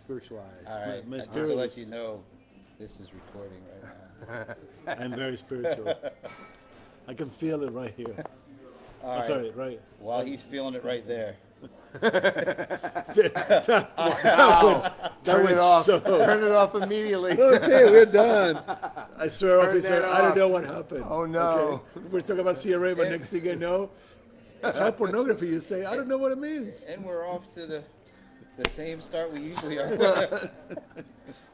spiritualized. All right, My just spirit to is- let you know, this is recording right now. I'm very spiritual. I can feel it right here. All right. Sorry, right. While he's feeling it right there. That Turn was it off. so. Turn it off immediately. Okay, we're done. I swear, Turn officer, that I don't off. know what happened. Oh, no. Okay? We're talking about CRM, but next thing I know, child pornography, you say, I don't know what it means. And we're off to the same start we usually are.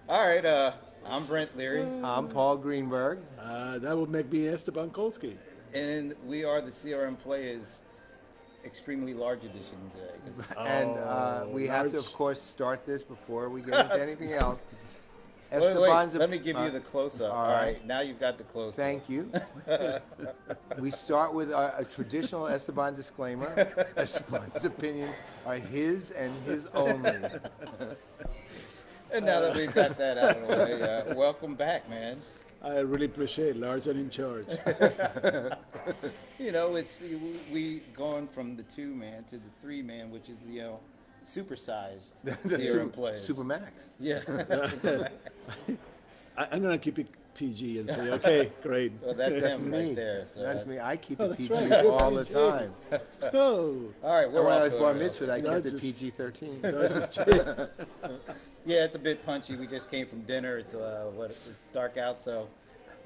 All right, I'm Brent Leary, I'm Paul Greenberg. That would make me Esteban Kolsky. and we are the CRM Playaz extremely large edition today. And we have to, large. of course, start this before we get into anything else. Wait, Esteban's let me give you the close-up. all All right. right, now you've got the close-up. Thank you. We start with a traditional Esteban disclaimer. Esteban's opinions are his and his only. And now that we've got that out of the way, welcome back, man. I really appreciate large and in charge. You know, it's we gone from the 2-man to the 3-man, which is supersized CRM Playaz. Supermax. Yeah. I'm going to keep it PG and say, okay, great. Well, that's him me. right there. So That's me. I keep Oh, it that's PG right. all the PG. time. Oh, All right, And we're when I off was to bar a- mitzvah, I No, kept it just- PG-13. that's just Yeah, it's a bit punchy. We just came from dinner. It's it's dark out, so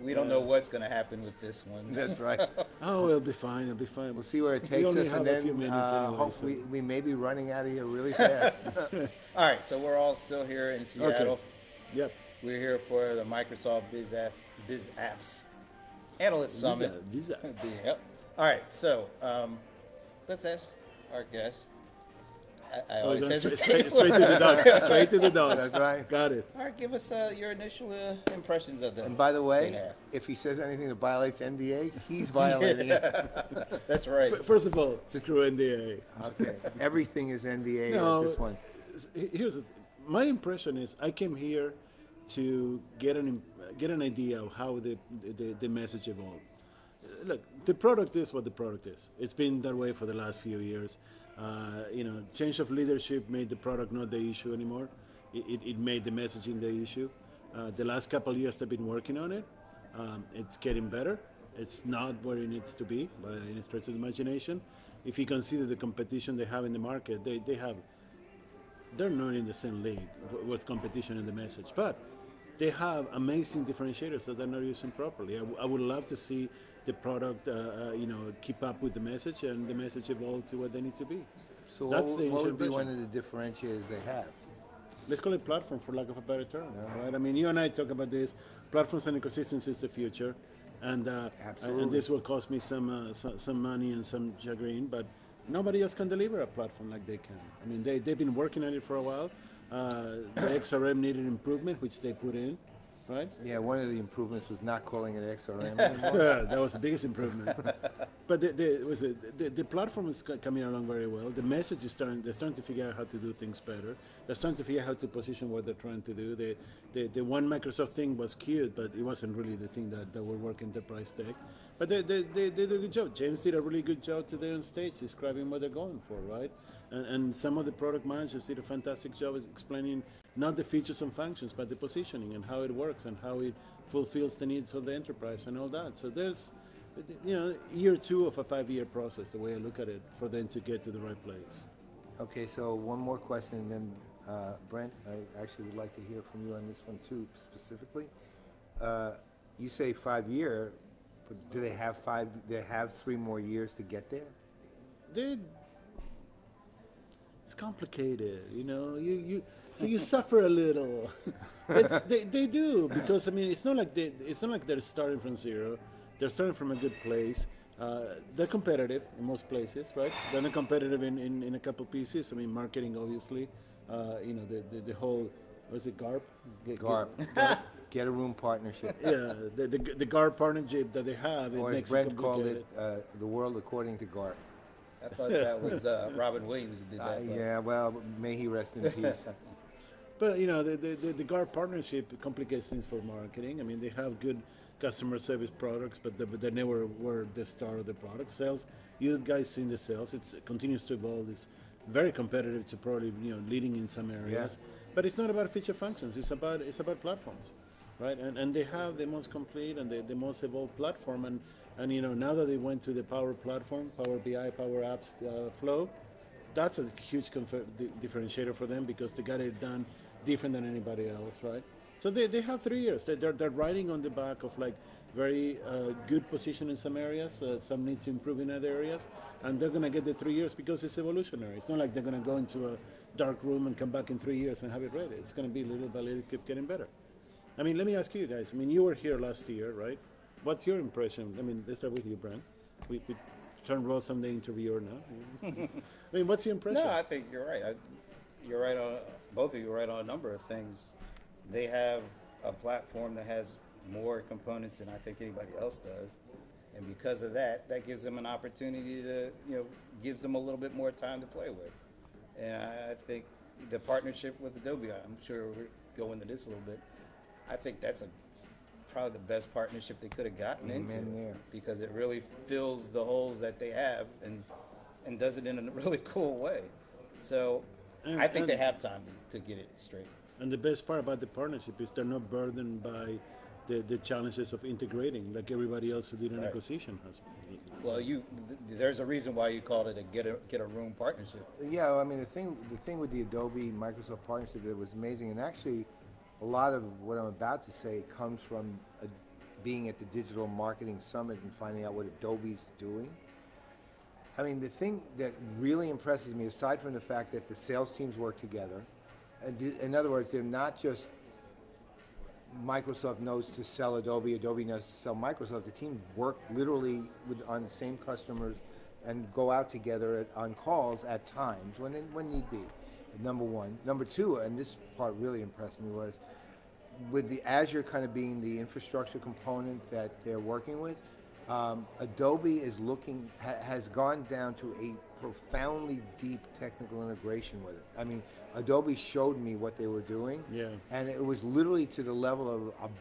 we don't know what's going to happen with this one. That's right. Oh, it'll be fine. It'll be fine. We'll see where it We takes only us, have and a few then minutes anyway, hope so- we may be running out of here really fast. All right, so we're all still here in Seattle. Yep. We're here for the Microsoft Biz Apps Analyst Summit. Visa. Yep. All right, so let's ask our guest. I Oh, always going hesitate. straight to the dogs. Straight to the dogs. That's right. Got it. All right, give us your initial impressions of them. And by the way, Yeah. if he says anything that violates NDA, he's violating it. That's right. First of all, screw NDA. Okay. Everything is NDA No, at this one. Here's my impression is I came here to get an idea of how the message evolved. Look, the product is what the product is. It's been that way for the last few years. Change of leadership made the product not the issue anymore. It made the messaging the issue. The last couple of years I've been working on it. It's getting better. It's not where it needs to be by any stretch of the imagination. If you consider the competition they have in the market, they're not in the same league with competition and the message, but they have amazing differentiators that they're not using properly. I would love to see the product, keep up with the message and the message evolve to what they need to be. So That's what, the what initial would be one impression. of the differentiators they have? Let's call it platform for lack of a better term, right? I mean, you and I talk about this. Platforms and ecosystems is the future, and this will cost me some money and some chagrin, but nobody else can deliver a platform like they can. I mean, they've been working on it for a while. The XRM needed improvement, which they put in, right? Yeah, one of the improvements was not calling it XRM anymore. Yeah, that was the biggest improvement. But the platform is coming along very well. The message is they're starting to figure out how to do things better. They're starting to figure out how to position what they're trying to do. The one Microsoft thing was cute, but it wasn't really the thing that will work enterprise tech. But they did a good job. James did a really good job today on stage describing what they're going for, right? And some of the product managers did a fantastic job explaining not the features and functions, but the positioning and how it works and how it fulfills the needs of the enterprise and all that. So there's, year 2 of a 5-year process, the way I look at it, for them to get to the right place. Okay, so one more question, and then Brent, I actually would like to hear from you on this one too, specifically. You say 5-year, but do they have 3 more years to get there? It's complicated, so you suffer a little. They do, because I mean it's not like they're starting from zero. They're starting from a good place. They're competitive in most places, right? They're not competitive in a couple pieces. I mean, marketing obviously. The whole, what's it, GARP? GARP. Get a room partnership. Yeah, the GARP partnership that they have. Or as makes Brent called complicated. it, the world according to GARP. I thought that was Robin Williams who did that. but- Yeah, well, may he rest in peace. But the GARP partnership complicates things for marketing. I mean, they have good customer service products, but they never were the star of the product. Sales, you guys seen the sales. It continues to evolve. It's very competitive. It's probably leading in some areas. But it's not about feature functions. It's about platforms, right? And they have the most complete and the most evolved platform. And now that they went to the Power Platform, Power BI, Power Apps flow, that's a huge differentiator for them because they got it done different than anybody else, right? So they have 3 years. They're riding on the back of like very good position in some areas, some need to improve in other areas, and they're gonna get the 3 years because it's evolutionary. It's not like they're gonna go into a dark room and come back in 3 years and have it ready. It's gonna be little by little, keep getting better. I mean, let me ask you guys. I mean, you were here last year, right? What's your impression? I mean, let's start with you, Brent. We turned Ross on the interviewer now. I mean, what's your impression? No, I think you're right. You're right on, both of you are right on a number of things. They have a platform that has more components than I think anybody else does. And because of that, that gives them an opportunity to, gives them a little bit more time to play with. And I think the partnership with Adobe, I'm sure we'll go into this a little bit, I think that's probably the best partnership they could have gotten into, because it really fills the holes that they have and does it in a really cool way. So I think they have time to get it straight. And the best part about the partnership is they're not burdened by the challenges of integrating like everybody else who did an acquisition has been. Well, there's a reason why you called it a get a room partnership. Yeah, I mean, the thing with the Adobe Microsoft partnership that was amazing, and actually a lot of what I'm about to say comes from being at the Digital Marketing Summit and finding out what Adobe's doing. I mean, the thing that really impresses me, aside from the fact that the sales teams work together, in other words, they're not just Microsoft knows to sell Adobe, Adobe knows to sell Microsoft. The teams work literally on the same customers and go out together on calls at times when need be. Number one. Number two, and this part really impressed me, was with the Azure kind of being the infrastructure component that they're working with, Adobe is has gone down to a profoundly deep technical integration with it. I mean, Adobe showed me what they were doing, and it was literally to the level of a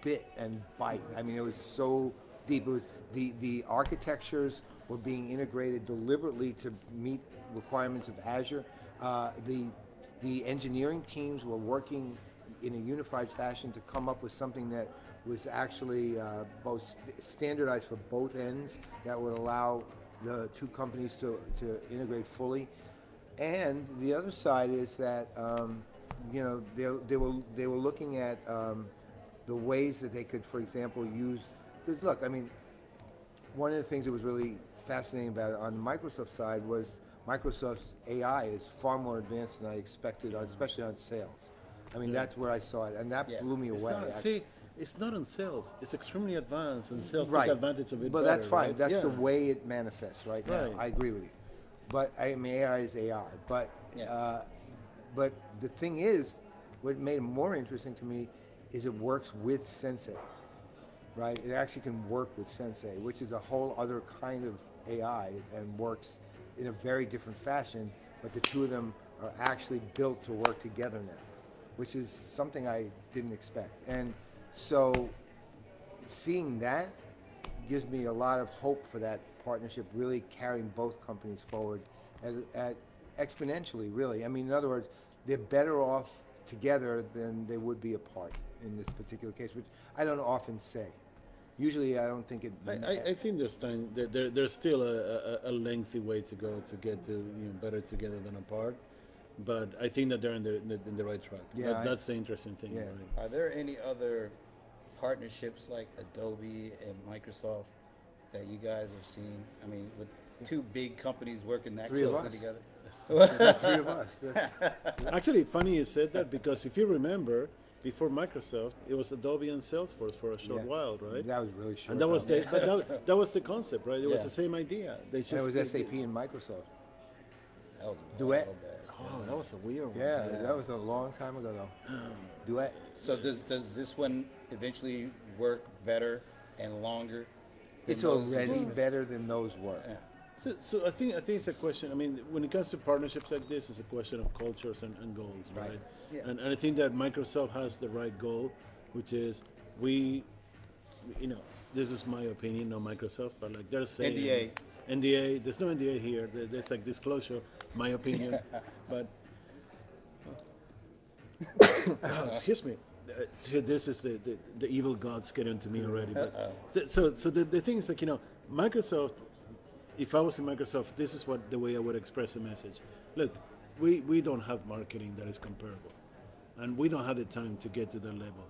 bit and byte. I mean, it was so deep. It was the architectures were being integrated deliberately to meet requirements of Azure. The engineering teams were working in a unified fashion to come up with something that was actually both standardized for both ends, that would allow the two companies to integrate fully. And the other side is that they were looking at the ways that they could, for example, use. Because look, I mean, one of the things that was really fascinating about it on the Microsoft side was Microsoft's AI is far more advanced than I expected, especially on sales. I mean, that's where I saw it, and that blew me away. It's not on sales. It's extremely advanced, and sales Right. take advantage of it. But better, that's fine. right? That's the way it manifests right now. Right. I agree with you. But I mean, AI is AI. But but the thing is, what made it more interesting to me is it works with Sensei, right? It actually can work with Sensei, which is a whole other kind of AI and works in a very different fashion. But the two of them are actually built to work together now, which is something I didn't expect. And so seeing that gives me a lot of hope for that partnership really carrying both companies forward at exponentially, really. I mean, in other words, they're better off together than they would be apart in this particular case, which I don't often say. Usually I don't think it... I think there's time. There's still a lengthy way to go to get to better together than apart. But I think that they're in the right track. Yeah, that's the interesting thing. Yeah. Right? Are there any other partnerships like Adobe and Microsoft that you guys have seen? I mean, with two big companies working that Three of closely us. together? The three of us. Actually, funny you said that, because if you remember, before Microsoft, it was Adobe and Salesforce for a short while, right? That was really short. And that was that was the concept, right? It was the same idea. They just, And it was SAP and Microsoft. That was Duet. Oh, that was a weird one. Yeah, that was a long time ago though. Duet. So does this one eventually work better and longer? than It's those? already better than those were. Yeah. So I think it's a question. I mean, when it comes to partnerships like this, it's a question of cultures and goals, right? Right. Yeah. And I think that Microsoft has the right goal, which is this is my opinion, not Microsoft, but like they're saying NDA. There's no NDA here. There's like disclosure, my opinion. But Oh, excuse me. See, this is the evil gods getting to me already. But so the thing is, like, Microsoft. If I was in Microsoft, this is the way I would express the message. Look, we don't have marketing that is comparable, and we don't have the time to get to that level.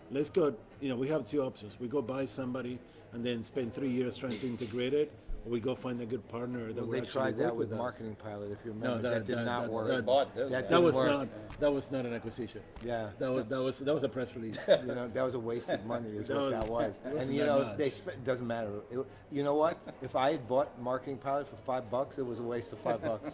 Let's go. We have two options. We go buy somebody and then spend 3 years trying to integrate it, or we go find a good partner that Well, will they actually tried work that with us. Marketing Pilot, if you No, remember. that did not work. that- Bought those that guys. didn't work. That was not an acquisition. Yeah. That was a press release. That was a waste of money is That what was- that was. it wasn't And that they much. doesn't matter. You know what? If I had bought Marketing Pilot for $5, it was a waste of $5.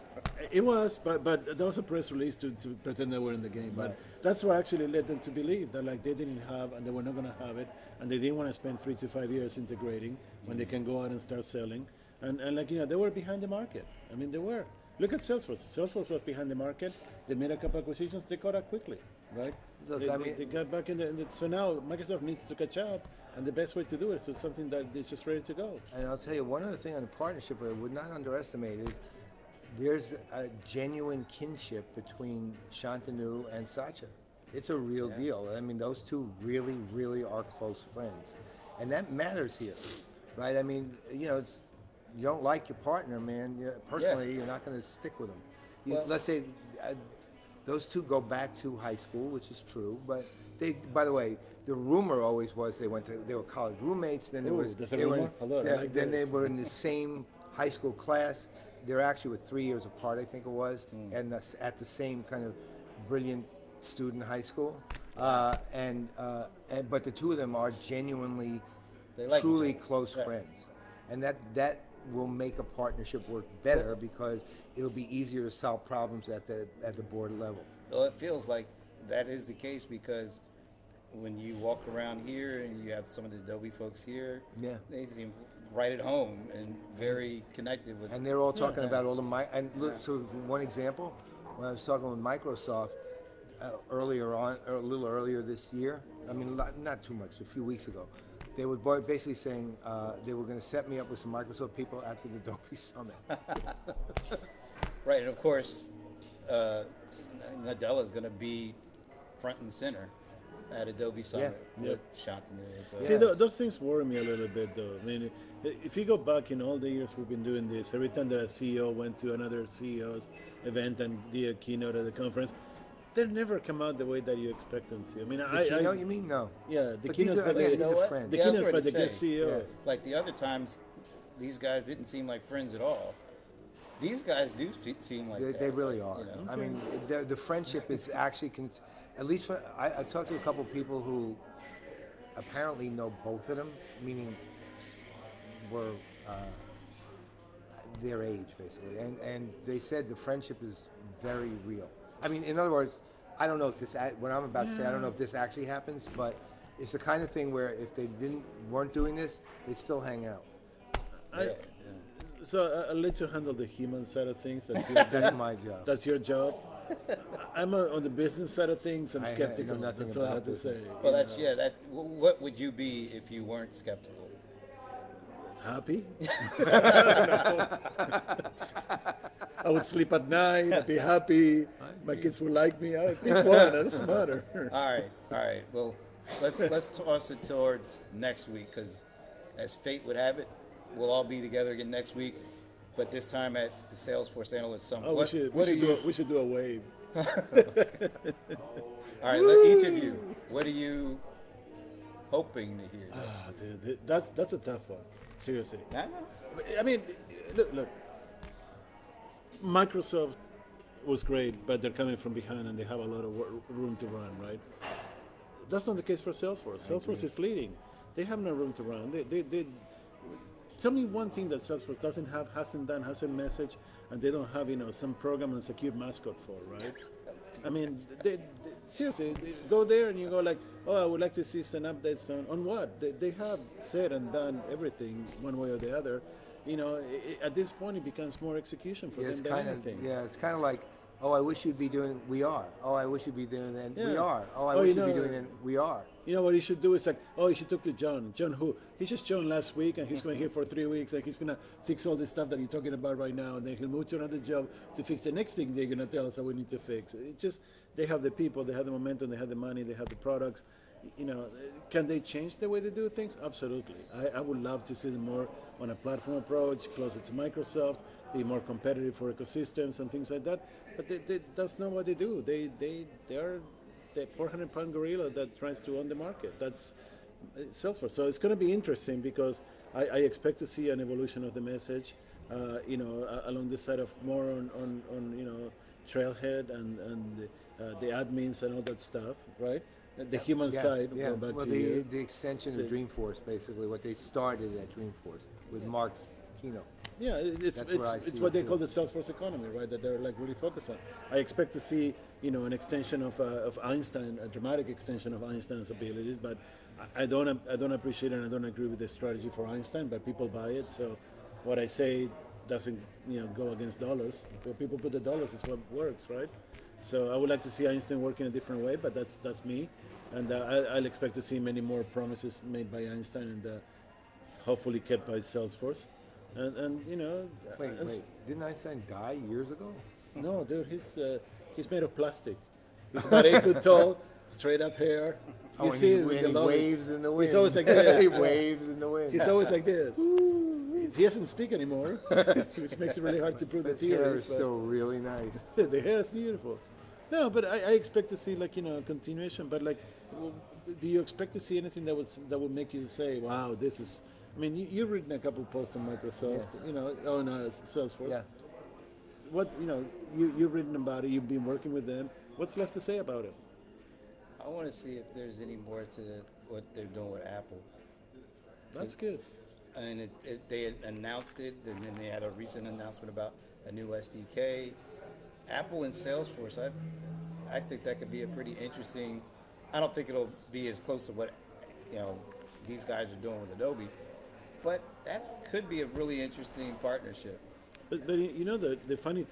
It was, but that was a press release to pretend they were in the game. But that's what actually led them to believe that like they didn't have and they were not going to have it, and they didn't want to spend 3 to 5 years integrating when they can go out and start selling. And like they were behind the market. I mean, they were. Look at Salesforce. Salesforce was behind the market. They made a couple acquisitions. They caught up quickly, right? Look, They got back in the. So now Microsoft needs to catch up, and the best way to do it is with something that is just ready to go. And I'll tell you, one other thing on the partnership I would not underestimate is there's a genuine kinship between Shantanu and Satya. It's a real deal. I mean, those two really, really are close friends. And that matters here, right? I mean, it's, you don't like your partner, man. Personally, you're not going to stick with them. Let's say those two go back to high school, which is true, but by the way, the rumor always was they were college roommates. Then There's a rumor? Hello, I like then they this. were in the same high school class. They're actually were 3 years apart, I think it was, and at the same kind of brilliant student high school. But the two of them are genuinely, They truly each other. close Right. friends, and that will make a partnership work better because it'll be easier to solve problems at the board level. Well, it feels like that is the case because when you walk around here and you have some of the Adobe folks here, they seem right at home and very connected with. And they're all talking about all the and look. So one example, when I was talking with Microsoft earlier on, or a little earlier this year, I mean not too much, a few weeks ago, they were basically saying they were going to set me up with some Microsoft people at the Adobe Summit. Right, and of course, Nadella is going to be front and center at Adobe Summit with Shantanu. So. See, those things worry me a little bit, though. I mean, if you go back in all the years we've been doing this, every time that a CEO went to another CEO's event and did a keynote at the conference, they never come out the way that you expect them to. I mean, You mean no? Yeah, the But keynotes by these the are friends. the Yeah, I was keynotes by going the to guest say, CEO. Like the other times, these guys didn't seem like friends at all. These guys do seem like that. They really are. You know? I mean, the friendship is actually, at least I've talked to a couple of people who apparently know both of them, meaning were their age basically, and they said the friendship is very real. I mean, in other words, I don't know if this what I'm about to say. I don't know if this actually happens, but it's the kind of thing where if they weren't doing this, they'd still hang out. So I'll let you handle the human side of things. That's your That's my job. That's your job. I'm on the business side of things. I'm I know skeptical. nothing That's all I have about to say. business. Well, that's what would you be if you weren't skeptical? Happy. I would sleep at night. I'd be happy. My kids would like me. I'd be fun. It doesn't matter. All right. Well, let's toss it towards next week because, as fate would have it, we'll all be together again next week, but this time at the Salesforce Analyst Summit. Oh, we should do a wave. All right, each of you. What are you hoping to hear? Dude, that's a tough one. Seriously. I know. I mean, look. Microsoft was great, but they're coming from behind and they have a lot of room to run, right? That's not the case for Salesforce. Salesforce is leading. They have no room to run. They tell me one thing that Salesforce hasn't messaged, and they don't have some program and secure mascot for, right? I mean, seriously, they go there and you go like, oh, I would like to see some updates on what? They have said and done everything one way or the other. At this point, it becomes more execution for them than anything. It's kind of like, oh, I wish you'd be doing, we are. Oh, I wish you'd be doing that, we Yeah. are. Oh, I wish you'd be doing that, we are. You know what you should do is like, oh, you should talk to John. John who? He just joined last week and he's going here for 3 weeks and he's going to fix all this stuff that you're talking about right now. And then he'll move to another job to fix the next thing they're going to tell us that we need to fix. It just, They have the people, they have the momentum, they have the money, they have the products. You know, can they change the way they do things? Absolutely. I would love to see them more on a platform approach, closer to Microsoft, be more competitive for ecosystems and things like that. But that's not what they do. They are the 400-pound gorilla that tries to own the market. That's Salesforce. So it's going to be interesting because I expect to see an evolution of the message, you know, along the side of more on you know, Trailhead and the admins and all that stuff, right? The human side. Yeah. Going back Well, to you. the extension of Dreamforce, basically, what they started at Dreamforce with Mark's keynote. Yeah, it's That's where I it's see what it they too. call the Salesforce economy, right? That they're like really focused on. I expect to see, you know, an extension of Einstein, a dramatic extension of Einstein's abilities, but I don't appreciate and I don't agree with the strategy for Einstein, but people buy it. So what I say doesn't, you know, go against dollars. Where people put the dollars is what works, right? So I would like to see Einstein work in a different way, but that's me, and I'll expect to see many more promises made by Einstein and hopefully kept by Salesforce. And you know, Wait, didn't Einstein die years ago? no, dude, he's made of plastic. He's about 8 foot tall, straight up hair. You see it with the he logo. waves in the wind. He's always like this. He waves in the wind. He's always like this. He doesn't speak anymore, which makes it really hard to prove the His hair theories. is but still really nice. the hair is beautiful. No, but I expect to see, like, you know, a continuation. But like, do you expect to see anything that would make you say, "Wow, this is"? I mean, you've written a couple posts on Microsoft, you know, on Salesforce. Yeah. What, you know, you've written about it. You've been working with them. What's left to say about it? I want to see if there's any more to what they're doing with Apple. That's good. And they had announced it, and then they had a recent announcement about a new SDK. Apple and Salesforce, I think that could be a pretty interesting. I don't think it'll be as close to what, you know, these guys are doing with Adobe, but that could be a really interesting partnership. But you know, the funny,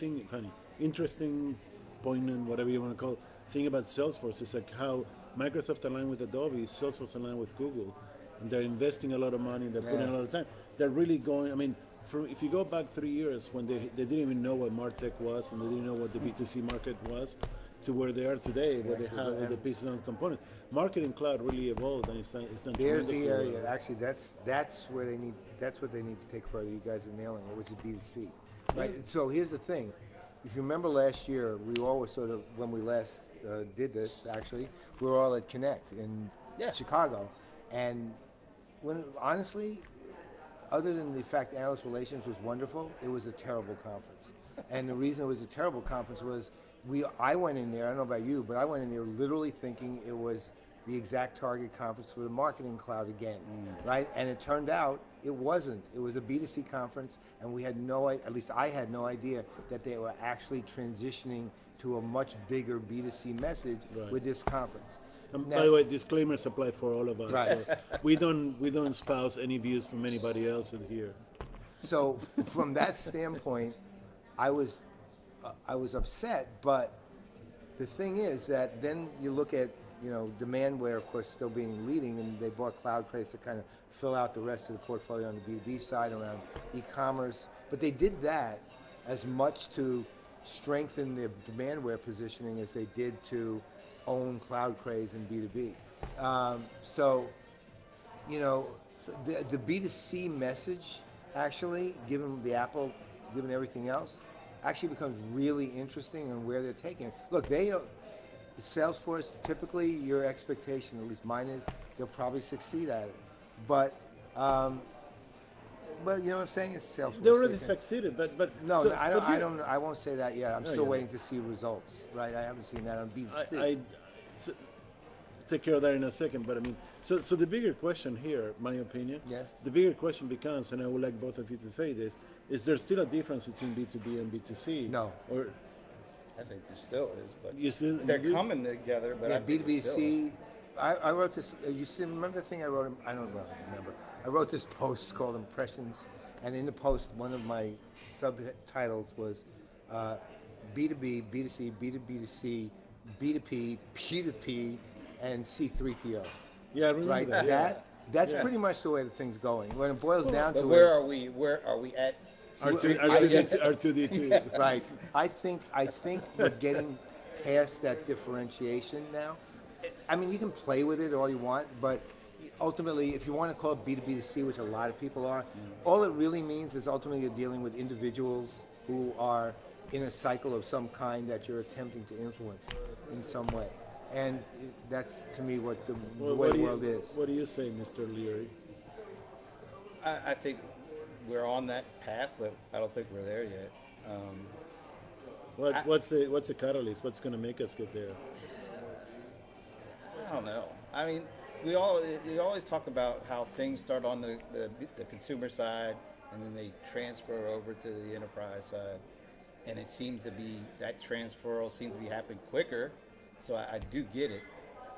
interesting, poignant, whatever you want to call it, thing about Salesforce is like how Microsoft aligned with Adobe, Salesforce aligned with Google, and they're investing a lot of money, they're putting a lot of time. They're really going, I mean, if you go back 3 years when they didn't even know what MarTech was and they didn't know what the B2C market was, to where they are today, where they have all the pieces and components. Marketing Cloud really evolved, and it's done There's the tremendously area. well. Actually, that's where they need. That's what they need to take further. You guys are nailing it, which is B2C. Right. So here's the thing. If you remember last year, we all were sort of, when we last did this, actually, we were all at Connect in Chicago, and when honestly, other than the fact Analyst Relations was wonderful, it was a terrible conference. And the reason it was a terrible conference was I went in there, I don't know about you, but I went in there literally thinking it was the exact target conference for the Marketing Cloud again, right? And it turned out it wasn't. It was a B2C conference, and we had at least I had no idea that they were actually transitioning to a much bigger B2C message with this conference. And Now- by the way, disclaimers apply for all of us. Right. So we don't espouse any views from anybody else in here. So from that standpoint, I was upset, but the thing is that then you look at, you know, Demandware, of course, still being leading, and they bought CloudCraze to kind of fill out the rest of the portfolio on the B2B side around e-commerce. But they did that as much to strengthen their Demandware positioning as they did to own CloudCraze and B2B. So, you know, the B2C message, actually, given everything else, actually becomes really interesting in where they're taking it. Look, Salesforce, typically your expectation, at least mine is, they'll probably succeed at it. But you know what I'm saying? It's Salesforce. They already succeeded, but No, so- I but don't. I here- don't. I won't say that yet. I'm No, still yeah. waiting to see results. Right? I haven't seen that on B2C. I take care of that in a second, but I mean, so the bigger question here, my opinion, Yes. the bigger question becomes, and I would like both of you to say this, is there still a difference between B2B and B2C? No. Or I think there still is, but you still they're you do? coming together. But Yeah, I think there still is. B2B. I wrote this. You see, remember the thing I wrote? I don't really remember. I wrote this post called Impressions, and in the post, one of my subtitles was B2B, B2C, B2B2C, B2P, P2P, and C3PO. Yeah, I remember Right? that. Yeah. That's pretty much the way the thing's going. When it boils down But to where it, are we? Where are we at? R2D2. right. I think we're getting past that differentiation now. I mean, you can play with it all you want, but ultimately, if you want to call it B2B to C, which a lot of people are, all it really means is ultimately you're dealing with individuals who are in a cycle of some kind that you're attempting to influence in some way. And that's, to me, what the way the world is. What do you say, Mr. Leary? I think we're on that path, but I don't think we're there yet. What's the catalyst? What's going to make us get there? I don't know. I mean, you always talk about how things start on the consumer side, and then they transfer over to the enterprise side. And it seems to be, that transfer seems to be happening quicker. So I do get it.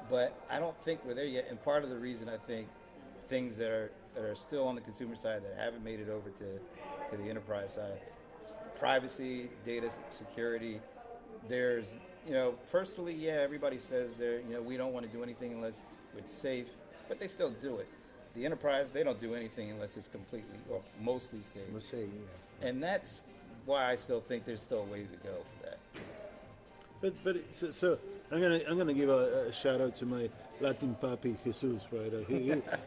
But I don't think we're there yet. And part of the reason I think things that are still on the consumer side that haven't made it over to the enterprise side, privacy, data security, there's, personally, yeah, everybody says we don't want to do anything unless it's safe, but they still do it. The enterprise, they don't do anything unless it's completely or mostly safe. And that's why I still think there's still a way to go for that. But so I'm gonna give a shout out to my Latin papi Jesus, right?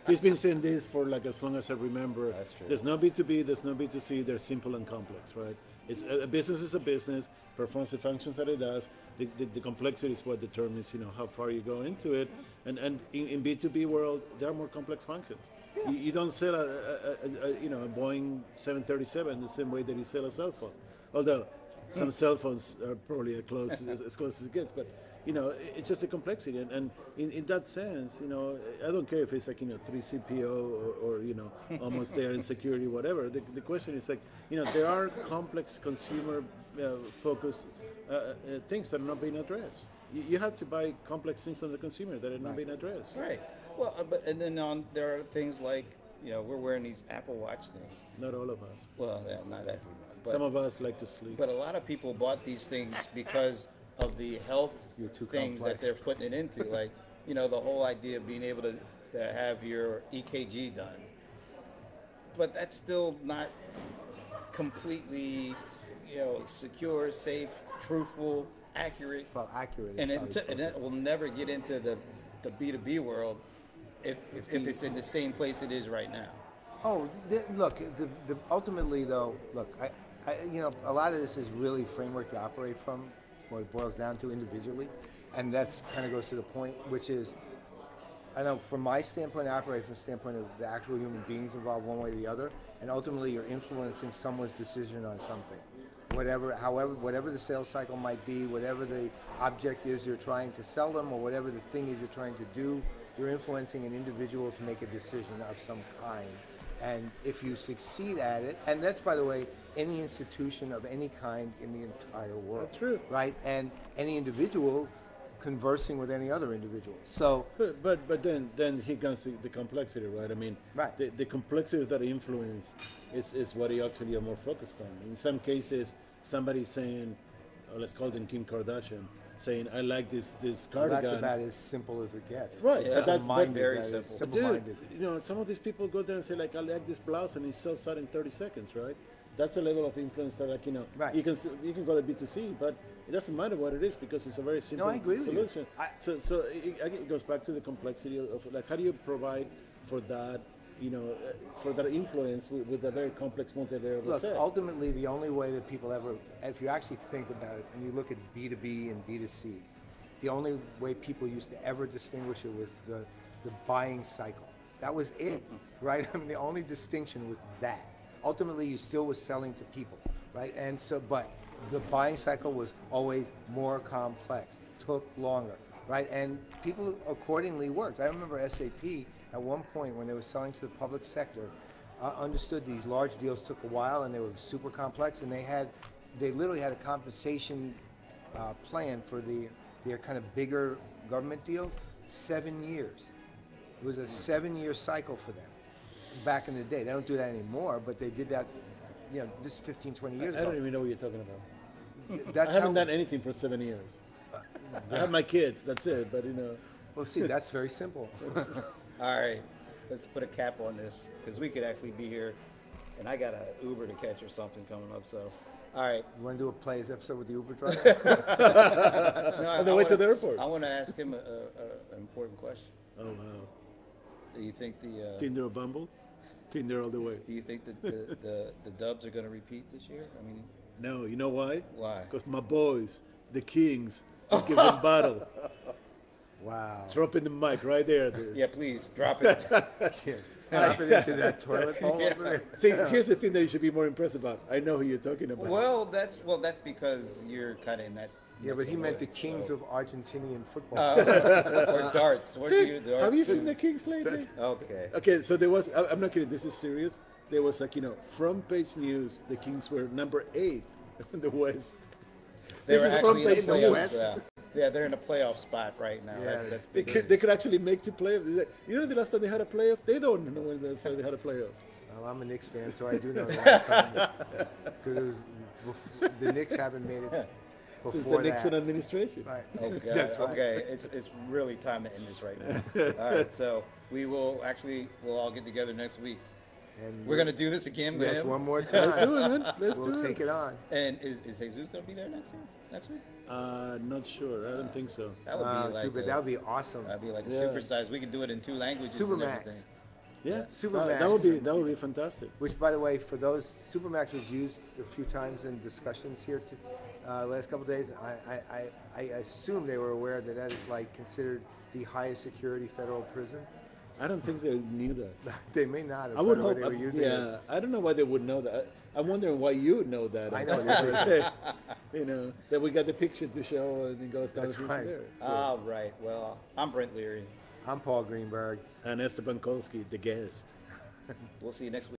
He's been saying this for like as long as I remember. That's true. There's no B2B, there's no B2C. They're simple and complex, right? It's a business is a business, performs the functions that it does. The complexity is what determines how far you go into it. And in B2B world, there are more complex functions. You don't sell a Boeing 737 the same way that you sell a cell phone. Although some cell phones are probably as close as it gets, but it's just a complexity. And in that sense, I don't care if it's like 3 CPO or almost there in security, whatever. The question is like, there are complex consumer focused things that are not being addressed. You have to buy complex things on the consumer that are not being addressed. Right. Well, there are things like we're wearing these Apple Watch things. Not all of us. Well, yeah, not everyone. But, some of us like to sleep. But a lot of people bought these things because of the health things that they're putting it into, like the whole idea of being able to have your EKG done. But that's still not completely secure, safe, truthful, accurate. Well, accurate. And it will never get into the B2B world if it's in the same place it is right now. Oh, look. Ultimately, though, look. A lot of this is really framework you operate from, what it boils down to individually, and that's kind of goes to the point, which is, I know from my standpoint, I operate from the standpoint of the actual human beings involved one way or the other, and ultimately you're influencing someone's decision on something. Whatever the sales cycle might be, whatever the object is you're trying to sell them, or whatever the thing is you're trying to do, you're influencing an individual to make a decision of some kind. And if you succeed at it, and that's, by the way, any institution of any kind in the entire world. That's true. Right? And any individual conversing with any other individual. So, but then here comes the complexity, right? I mean, right. The complexity of that influence is what you actually are more focused on. In some cases, somebody's saying, let's call them Kim Kardashian, saying, I like this cardigan. Well, that's about as simple as it gets. Right. Yeah. Very simple. Simple-minded. Dude, some of these people go there and say, like, I like this blouse, and it sells out in 30 seconds, right? That's a level of influence that, like, right. you can call it B2C, but it doesn't matter what it is because it's a very simple I agree solution. With you. So it goes back to the complexity of like, how do you provide for that, for that influence with a very complex multivariable Look, set? ultimately, the only way that people ever, if you actually think about it, and you look at B2B and B2C, the only way people used to ever distinguish it was the buying cycle. That was it, right? I mean, the only distinction was that. Ultimately, you still was selling to people, right? And so, but the buying cycle was always more complex, took longer, right? And people accordingly worked. I remember SAP at one point when they were selling to the public sector, understood these large deals took a while and they were super complex, and they literally had a compensation plan for their kind of bigger government deals, 7 years. It was a 7-year cycle for them back in the day. They don't do that anymore, but they did that, this 15, 20 years ago. I don't even know what you're talking about. That's I haven't done anything for 7 years. I have my kids, that's it, but Well, see, that's very simple. All right, let's put a cap on this because we could actually be here, and I got an Uber to catch or something coming up. So All right. You want to do a Playaz episode with the Uber driver? No, On the way to the airport. I want to ask him an important question. Oh wow. Do you think the Tinder or Bumble? Tinder all the way. Do you think that the Dubs are going to repeat this year? I mean, No, you know why? why? Because my boys, the Kings, they give them battle. Wow. Dropping the mic right there. Yeah, please drop it. Drop it into that toilet bowl over there. See, here's the thing that you should be more impressed about. I know who you're talking about. well, that's because you're kind of in that. Yeah, but he meant the neighborhood, kings so- of Argentinian football. or darts. What do you, Dude, have you seen the Kings lately? Okay. Okay, so there was, I'm not kidding, this is serious. There was like, front page news, the Kings were number 8 in the West. They This were is actually front in the page news. playoffs. Yeah, they're in a playoff spot right now. Yeah, That's They big could, they could actually make the playoff. You know the last time they had a playoff? They don't know when the last time they had a playoff. Well, I'm a Knicks fan, so I do know that. Because the Knicks haven't made it before Since the Nixon that. administration. Right. Okay, That's right. okay. It's really time to end this right now. All right, so we'll all get together next week. And We're gonna do this again with yes, him. one more time. Let's do it, man. Let's We'll do take it. it on. And is Jesus gonna be there next week? Not sure. I don't think so. That would be like But that would be awesome. that'd be like a Yeah. supersize. We can do it in 2 languages. Supermax. And everything. Yeah, Supermax. that would be fantastic. Which, by the way, for those, Supermax was used a few times in discussions here last couple of days. I assume they were aware that that is like considered the highest security federal prison. I don't think they knew that. They may not have. I would by the way hope. they were using Yeah, it. I don't know why they would know that. I'm wondering why you would know that. I know. actually. That we got the picture to show and it goes down That's from right. there. All right. Well, I'm Brent Leary. I'm Paul Greenberg. And Esteban Kolsky, the guest. We'll see you next week.